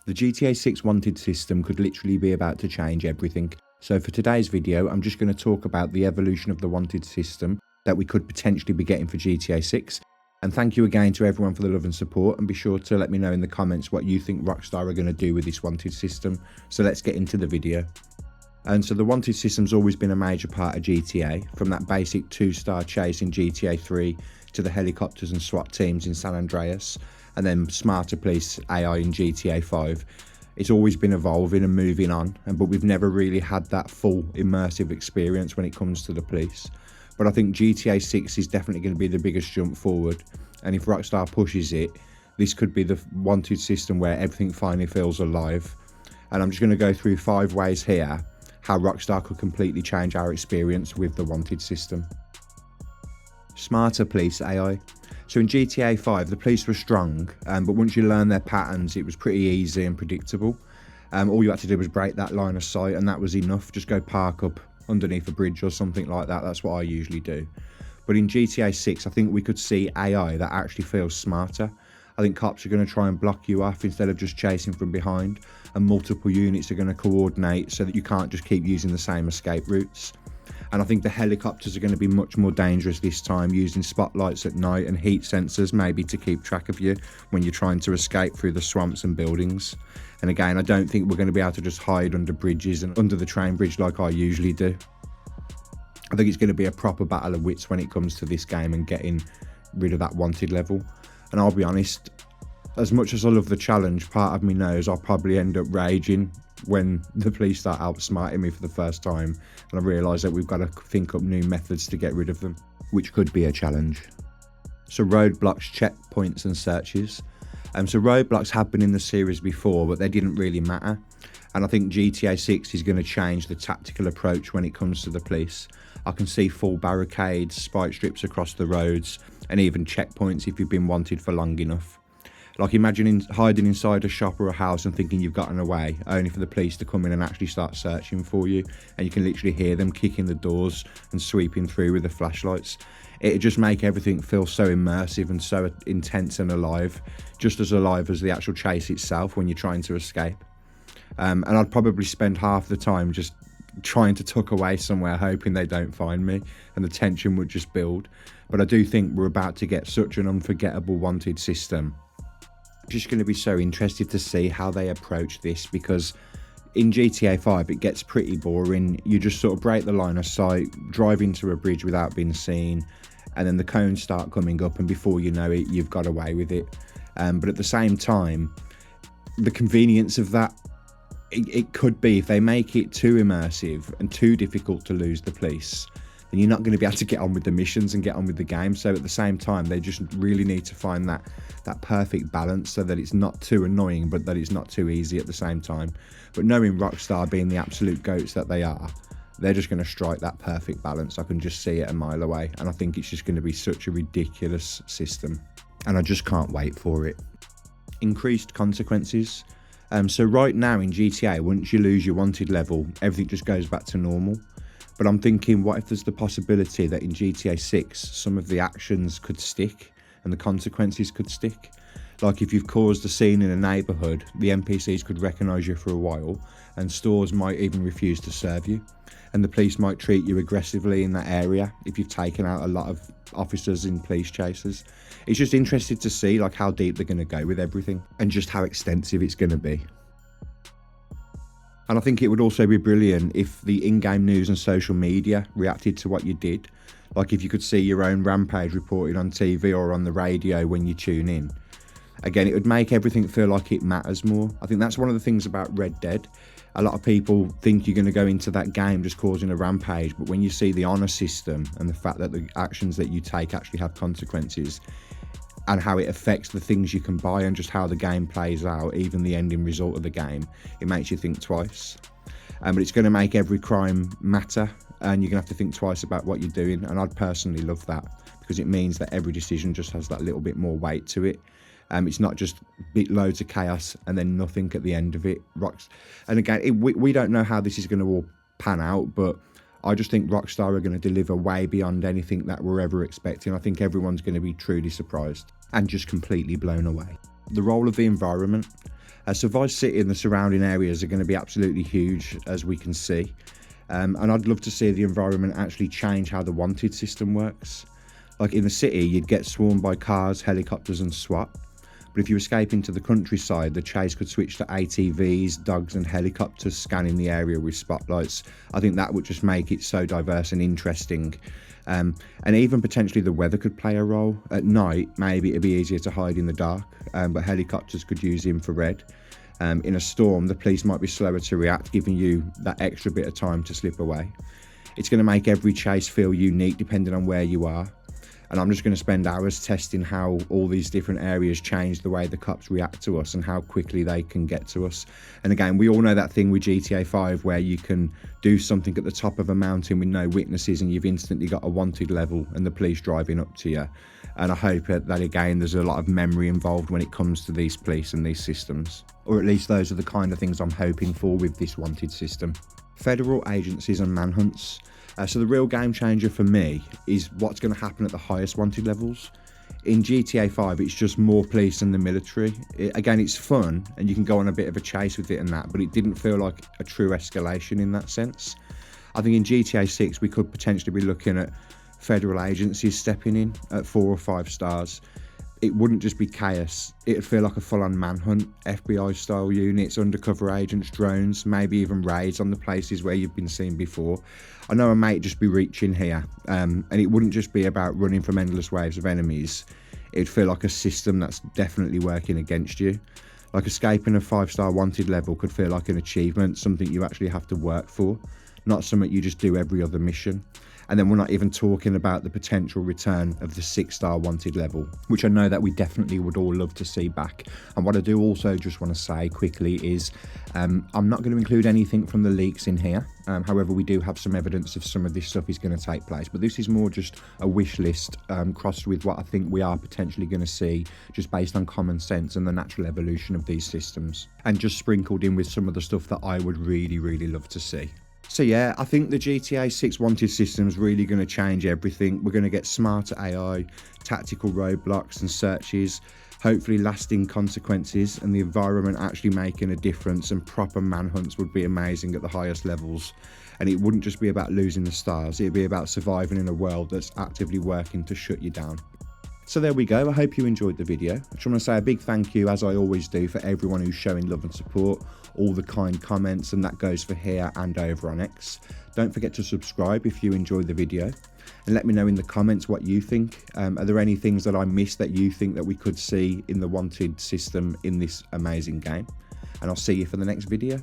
The GTA 6 wanted system could literally be about to change everything. So for today's video, I'm just going to talk about the evolution of the wanted system that we could potentially be getting for GTA 6. And thank you again to everyone for the love and support, and be sure to let me know in the comments what you think Rockstar are going to do with this wanted system. So let's get into the video. And so the wanted system's always been a major part of GTA, from that basic 2-star chase in GTA 3 to the helicopters and SWAT teams in San Andreas, and then smarter police AI in GTA 5. It's always been evolving and moving on, but we've never really had that full immersive experience when it comes to the police. But I think GTA 6 is definitely going to be the biggest jump forward, and if Rockstar pushes it, this could be the wanted system where everything finally feels alive. And I'm just going to go through 5 ways here how Rockstar could completely change our experience with the wanted system. Smarter police AI. So in GTA 5, the police were strong, but once you learn their patterns, it was pretty easy and predictable. All you had to do was break that line of sight, and that was enough. Just go park up underneath a bridge or something like that. That's what I usually do. But in GTA 6, I think we could see AI that actually feels smarter. I think cops are going to try and block you off instead of just chasing from behind, and multiple units are going to coordinate so that you can't just keep using the same escape routes. And I think the helicopters are going to be much more dangerous this time, using spotlights at night and heat sensors maybe to keep track of you when you're trying to escape through the swamps and buildings. And again, I don't think we're going to be able to just hide under bridges and under the train bridge like I usually do. I think it's going to be a proper battle of wits when it comes to this game and getting rid of that wanted level. And I'll be honest, as much as I love the challenge, part of me knows I'll probably end up raging when the police start outsmarting me for the first time, and I realise that we've got to think up new methods to get rid of them, which could be a challenge. So roadblocks, checkpoints and searches. So roadblocks have been in the series before, but they didn't really matter. And I think GTA 6 is going to change the tactical approach when it comes to the police. I can see full barricades, spike strips across the roads, and even checkpoints if you've been wanted for long enough. Like imagine hiding inside a shop or a house and thinking you've gotten away, only for the police to come in and actually start searching for you, and you can literally hear them kicking the doors and sweeping through with the flashlights. It'd just make everything feel so immersive and so intense and alive, just as alive as the actual chase itself when you're trying to escape. And I'd probably spend half the time just trying to tuck away somewhere, hoping they don't find me, and the tension would just build. But I do think we're about to get such an unforgettable wanted system. Just going to be so interested to see how they approach this, because in GTA 5 it gets pretty boring. You just sort of break the line of sight, drive into a bridge without being seen, and then the cones start coming up, and before you know it, you've got away with it. But at the same time, the convenience of that, it could be, if they make it too immersive and too difficult to lose the police, then you're not going to be able to get on with the missions and get on with the game. So at the same time, they just really need to find that perfect balance, so that it's not too annoying but that it's not too easy at the same time. But knowing Rockstar being the absolute goats that they are, they're just going to strike that perfect balance. I can just see it a mile away, and I think it's just going to be such a ridiculous system, and I just can't wait for it. Increased consequences. So right now in GTA, once you lose your wanted level, everything just goes back to normal. But I'm thinking, what if there's the possibility that in GTA 6, some of the actions could stick and the consequences could stick? Like if you've caused a scene in a neighbourhood, the NPCs could recognise you for a while, and stores might even refuse to serve you. And the police might treat you aggressively in that area if you've taken out a lot of officers in police chases. It's just interesting to see like how deep they're going to go with everything, and just how extensive it's going to be. And I think it would also be brilliant if the in-game news and social media reacted to what you did. Like if you could see your own rampage reported on TV or on the radio when you tune in. Again, it would make everything feel like it matters more. I think that's one of the things about Red Dead. A lot of people think you're going to go into that game just causing a rampage, but when you see the honour system and the fact that the actions that you take actually have consequences, and how it affects the things you can buy and just how the game plays out, even the ending result of the game, it makes you think twice. But it's going to make every crime matter, and you're going to have to think twice about what you're doing, and I'd personally love that, because it means that every decision just has that little bit more weight to it. It's not just loads of chaos and then nothing at the end of it. And again, we don't know how this is going to all pan out, but I just think Rockstar are going to deliver way beyond anything that we're ever expecting. I think everyone's going to be truly surprised and just completely blown away. The role of the environment. So Vice City and the surrounding areas are going to be absolutely huge, as we can see. And I'd love to see the environment actually change how the wanted system works. Like in the city, you'd get swarmed by cars, helicopters and SWAT. But if you escape into the countryside, the chase could switch to ATVs, dogs and helicopters scanning the area with spotlights. I think that would just make it so diverse and interesting. And even potentially the weather could play a role. At night, maybe it'd be easier to hide in the dark, but helicopters could use infrared. In a storm, the police might be slower to react, giving you that extra bit of time to slip away. It's going to make every chase feel unique depending on where you are. And I'm just going to spend hours testing how all these different areas change the way the cops react to us and how quickly they can get to us. And again, we all know that thing with GTA 5 where you can do something at the top of a mountain with no witnesses and you've instantly got a wanted level and the police driving up to you. And I hope that again, there's a lot of memory involved when it comes to these police and these systems. Or at least those are the kind of things I'm hoping for with this wanted system. Federal agencies and manhunts. So the real game changer for me is what's going to happen at the highest wanted levels. In GTA 5, it's just more police and the military. Again, it's fun and you can go on a bit of a chase with it and that, but it didn't feel like a true escalation in that sense. I think in GTA 6, we could potentially be looking at federal agencies stepping in at 4 or 5 stars. It wouldn't just be chaos, it'd feel like a full-on manhunt, FBI style units, undercover agents, drones, maybe even raids on the places where you've been seen before. I know I might just be reaching here, and it wouldn't just be about running from endless waves of enemies. It'd feel like a system that's definitely working against you. Like escaping a 5-star wanted level could feel like an achievement, something you actually have to work for, not something you just do every other mission. And then we're not even talking about the potential return of the 6-star wanted level, which I know that we definitely would all love to see back. And what I do also just want to say quickly is I'm not going to include anything from the leaks in here. However, we do have some evidence of some of this stuff is going to take place. But this is more just a wish list crossed with what I think we are potentially going to see just based on common sense and the natural evolution of these systems. And just sprinkled in with some of the stuff that I would really, really love to see. So yeah, I think the GTA 6 wanted system is really going to change everything. We're going to get smarter AI, tactical roadblocks and searches, hopefully lasting consequences, and the environment actually making a difference, and proper manhunts would be amazing at the highest levels. And it wouldn't just be about losing the stars, it'd be about surviving in a world that's actively working to shut you down. So there we go, I hope you enjoyed the video. I just want to say a big thank you, as I always do, for everyone who's showing love and support, all the kind comments, and that goes for here and over on X. Don't forget to subscribe if you enjoyed the video, and let me know in the comments what you think. Are there any things that I missed that you think that we could see in the wanted system in this amazing game? And I'll see you for the next video.